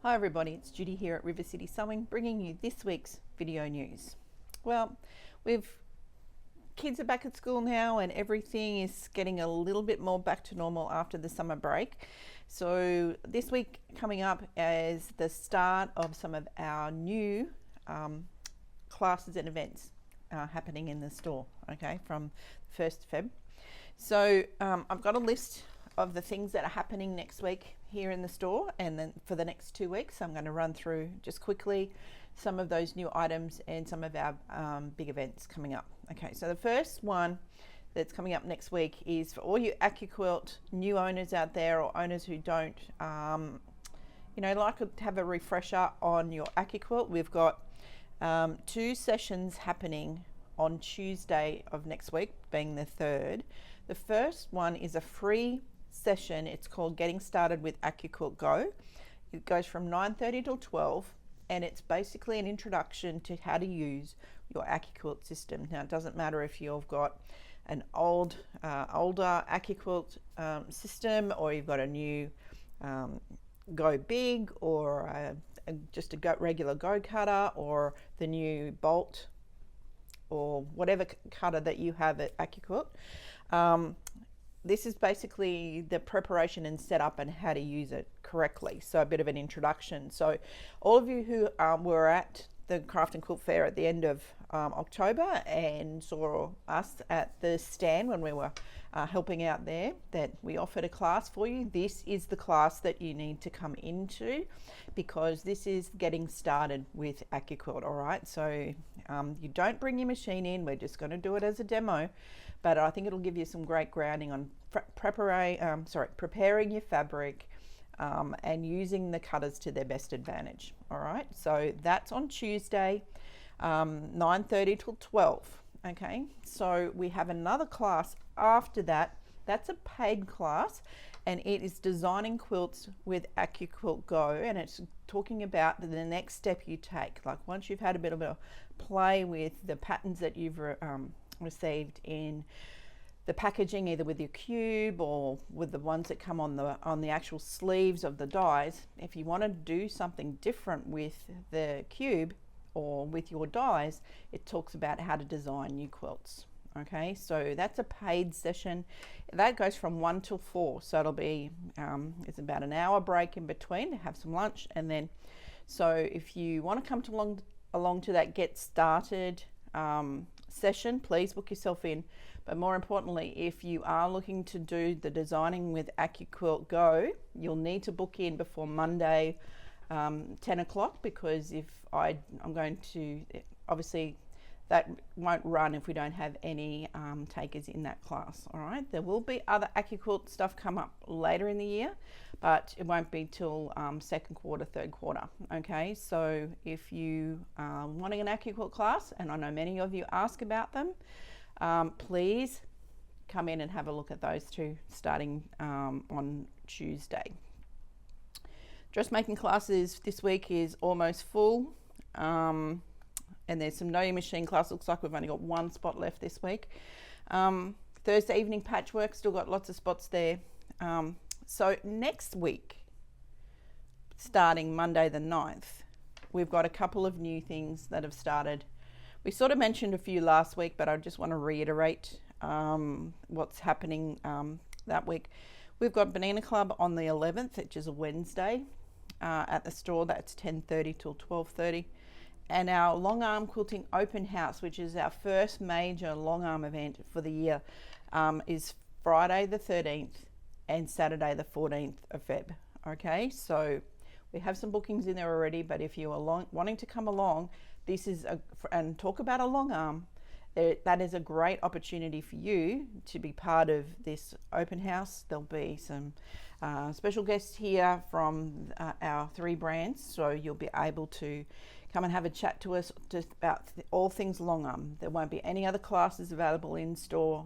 Hi everybody, it's Judy here at River City Sewing, bringing you this week's video news. Well, kids are back at school now and everything is getting a little bit more back to normal after the summer break. So this week coming up is the start of some of our new classes and events happening in the store, okay, from 1st of Feb. So I've got a list of the things that are happening next week here in the store, and then for the next 2 weeks I'm going to run through just quickly some of those new items and some of our big events coming up. Okay, so the first one that's coming up next week is for all you AccuQuilt new owners out there, or owners who don't like to have a refresher on your AccuQuilt. We've got 2 sessions happening on Tuesday of next week, being the 3rd. The first one is a free session. It's called Getting Started with AccuQuilt Go. It goes from 9:30 till 12, and it's basically an introduction to how to use your AccuQuilt system. Now, it doesn't matter if you've got an older AccuQuilt system, or you've got a new Go Big, or just a regular Go cutter, or the new Bolt, or whatever cutter that you have at AccuQuilt. This is basically the preparation and setup and how to use it correctly. So a bit of an introduction. So all of you who were at the Craft and Quilt Fair at the end of October and saw us at the stand when we were helping out there, that we offered a class for you. This is the class that you need to come into, because this is getting started with AccuQuilt. All right, so you don't bring your machine in. We're just going to do it as a demo, but I think it'll give you some great grounding on preparing your fabric and using the cutters to their best advantage. All right, so that's on Tuesday, 9:30 till 12. Okay, so we have another class after that. That's a paid class, and it is designing quilts with AccuQuilt Go, and it's talking about the next step you take. Like, once you've had a bit of a play with the patterns that you've received in the packaging, either with your cube or with the ones that come on the actual sleeves of the dies. If you want to do something different with the cube or with your dies, it talks about how to design new quilts. Okay, so that's a paid session. That goes from 1 till 4, so it'll be it's about an hour break in between to have some lunch, and then so if you want to come along to that get started session, please book yourself in. But more importantly, if you are looking to do the designing with AccuQuilt Go, you'll need to book in before Monday 10 o'clock, because if I'm going to, obviously that won't run if we don't have any takers in that class. All right, there will be other AccuQuilt stuff come up later in the year, but it won't be till second quarter, third quarter. Okay, so if you are wanting an AccuQuilt class, and I know many of you ask about them, please come in and have a look at those 2 starting on Tuesday. Dressmaking classes this week is almost full, and there's some Know Your Machine class. Looks like we've only got 1 spot left this week. Thursday evening patchwork, still got lots of spots there. So next week, starting Monday the 9th, we've got a couple of new things that have started. We sort of mentioned a few last week, but I just want to reiterate what's happening that week. We've got Banana Club on the 11th, which is a Wednesday, at the store. That's 10:30 till 12:30. And our long arm quilting open house, which is our first major long arm event for the year, is Friday the 13th and Saturday the 14th of Feb. Okay, so we have some bookings in there already, but if you are wanting to come along, this is and talk about a long arm, that is a great opportunity for you to be part of this open house. There'll be some special guests here from our 3 brands, so you'll be able to come and have a chat to us just about all things long arm. There won't be any other classes available in store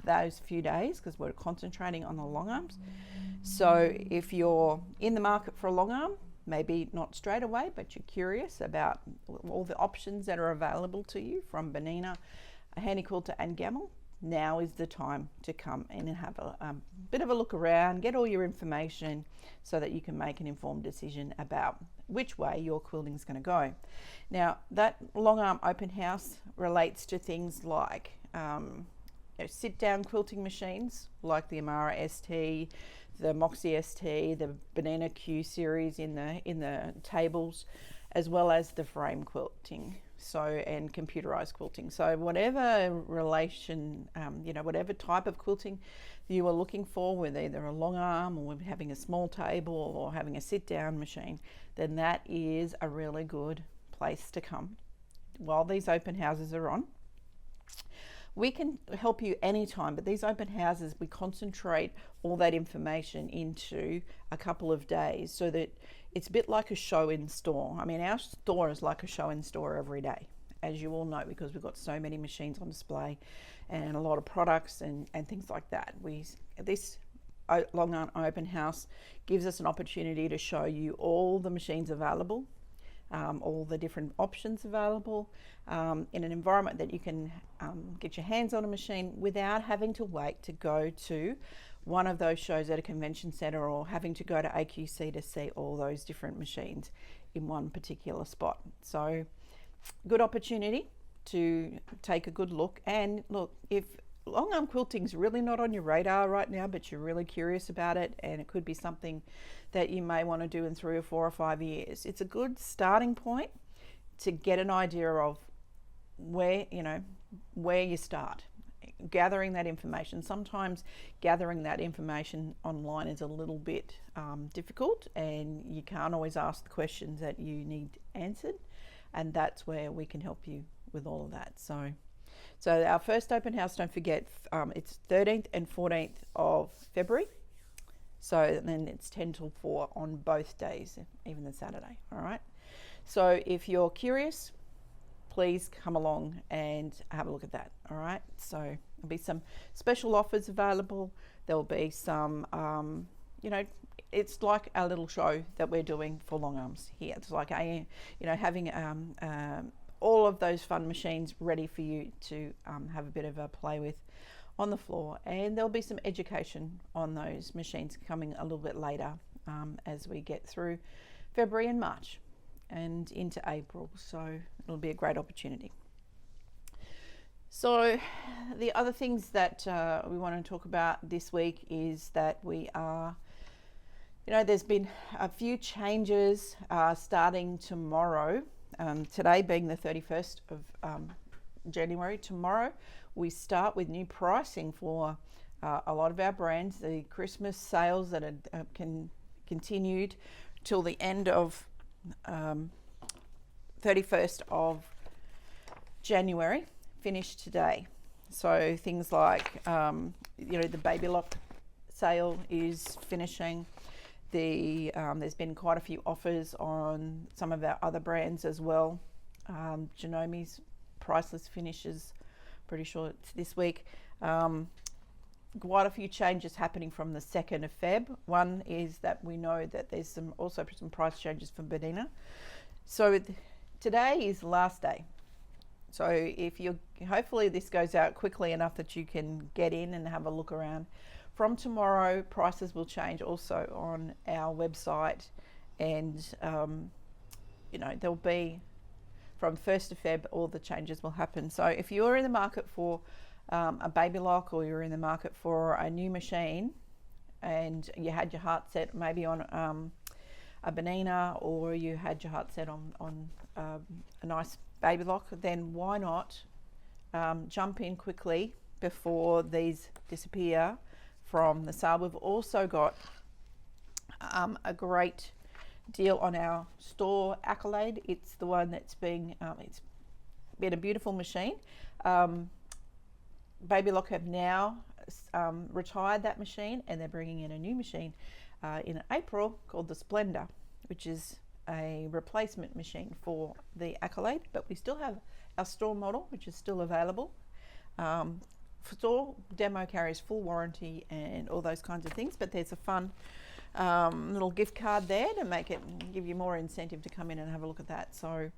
those few days, because we're concentrating on the long arms. So if you're in the market for a long arm, maybe not straight away, but you're curious about all the options that are available to you from Banana, Handy Quilter and Gammill, now is the time to come in and have a bit of a look around, get all your information so that you can make an informed decision about which way your quilting is going to go. Now, that long arm open house relates to things like sit-down quilting machines like the Amara ST, the Moxie ST, the Banana Q series in the tables, as well as the frame quilting, and computerized quilting. So whatever relation, whatever type of quilting you are looking for, with either a long arm or having a small table or having a sit-down machine, then that is a really good place to come while these open houses are on. We can help you anytime, but these open houses, we concentrate all that information into a couple of days so that it's a bit like a show in store. I mean, our store is like a show in store every day, as you all know, because we've got so many machines on display and a lot of products and things like that. This long arm open house gives us an opportunity to show you all the machines available, all the different options available in an environment that you can get your hands on a machine without having to wait to go to one of those shows at a convention center or having to go to AQC to see all those different machines in one particular spot. So good opportunity to take a good look. And look, if long arm quilting is really not on your radar right now, but you're really curious about it, and it could be something that you may want to do in 3 or 4 or 5 years, it's a good starting point to get an idea of where you start gathering that information. Sometimes gathering that information online is a little bit difficult, and you can't always ask the questions that you need answered, and that's where we can help you with all of that. So our first open house, don't forget, it's 13th and 14th of February. So then it's 10 till 4 on both days, even the Saturday. All right. So if you're curious, please come along and have a look at that. All right. So there'll be some special offers available. There'll be some, it's like a little show that we're doing for long arms here. It's like having all of those fun machines ready for you to have a bit of a play with on the floor, and there'll be some education on those machines coming a little bit later as we get through February and March and into April. So it'll be a great opportunity. So the other things that we want to talk about this week is that we are, there's been a few changes starting tomorrow. Today being the 31st of January, tomorrow we start with new pricing for a lot of our brands. The Christmas sales that are continued till the end of 31st of January, finished today. So things like, the Baby Lock sale is finishing. There's been quite a few offers on some of our other brands as well. Janemi's priceless finishes, pretty sure it's this week. Quite a few changes happening from the 2nd of Feb. One is that we know that there's also some price changes for Banana. So today is the last day. So hopefully this goes out quickly enough that you can get in and have a look around. From tomorrow, prices will change also on our website, and there'll be, from 1st of Feb, all the changes will happen. So if you're in the market for a Baby Lock, or you're in the market for a new machine and you had your heart set maybe on a Banana, or you had your heart set on a nice Baby Lock, then why not jump in quickly before these disappear from the sale. We've also got a great deal on our store Accolade. It's the one that's it's been a beautiful machine. Baby Lock have now retired that machine, and they're bringing in a new machine in April called the Splendor, which is a replacement machine for the Accolade, but we still have our store model, which is still available. Store demo carries full warranty and all those kinds of things, but there's a fun little gift card there to give you more incentive to come in and have a look at that. So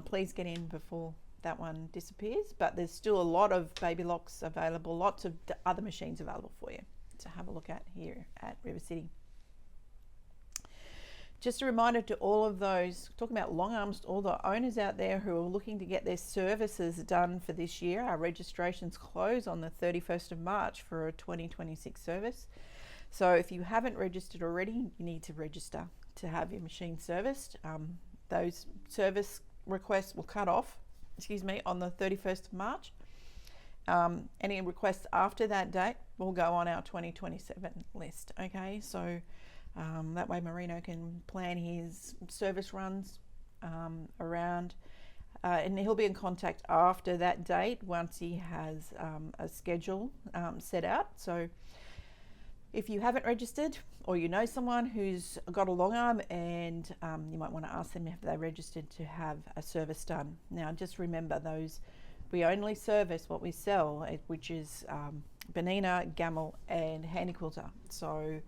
please get in before that one disappears, but there's still a lot of baby locks available, lots of other machines available for you to have a look at here at River City. Just a reminder to all of those, talking about long arms, all the owners out there who are looking to get their services done for this year. Our registrations close on the 31st of March for a 2026 service. So if you haven't registered already, you need to register to have your machine serviced. Those service requests will cut off, on the 31st of March. Any requests after that date will go on our 2027 list. Okay, so that way Marino can plan his service runs around, and he'll be in contact after that date once he has a schedule set out. So if you haven't registered, or you know someone who's got a long arm, and you might want to ask them if they registered to have a service done. Now just remember, we only service what we sell, which is Bernina, Gammill and Handy Quilter. So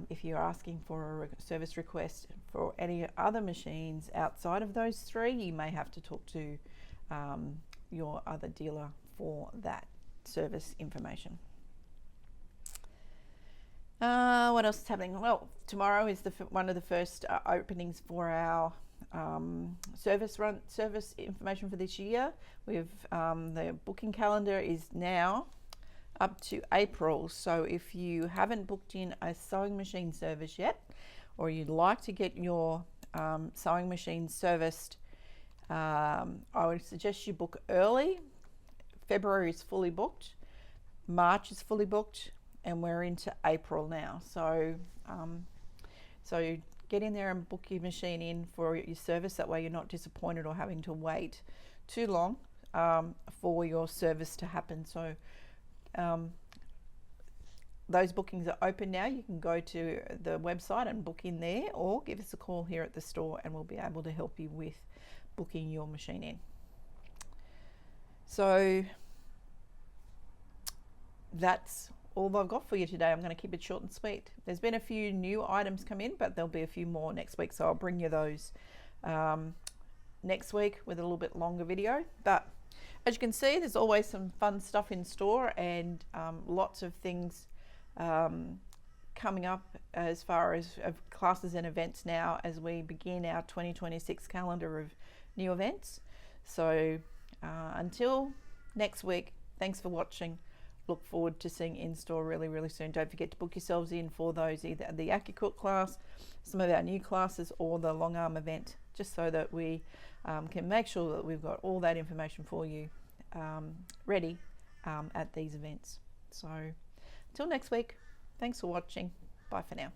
if you're asking for a service request for any other machines outside of those three, you may have to talk to your other dealer for that service information. What else is happening? Well, tomorrow is one of the first openings for our service information for this year. We've the booking calendar is now up to April, so if you haven't booked in a sewing machine service yet, or you'd like to get your sewing machine serviced, I would suggest you book early. February is fully booked, March is fully booked, and we're into April now. So so get in there and book your machine in for your service. That way you're not disappointed or having to wait too long for your service to happen. So those bookings are open now. You can go to the website and book in there, or give us a call here at the store and we'll be able to help you with booking your machine in. So that's all I've got for you today. I'm going to keep it short and sweet. There's been a few new items come in, but there'll be a few more next week, so I'll bring you those next week with a little bit longer video. But as you can see, there's always some fun stuff in store, and lots of things coming up as far as classes and events now as we begin our 2026 calendar of new events. So until next week, thanks for watching. Look forward to seeing in store really soon. Don't forget to book yourselves in for those, either the AccuQuilt class, some of our new classes, or the long arm event, just so that we can make sure that we've got all that information for you ready at these events. So until next week, thanks for watching. Bye for now.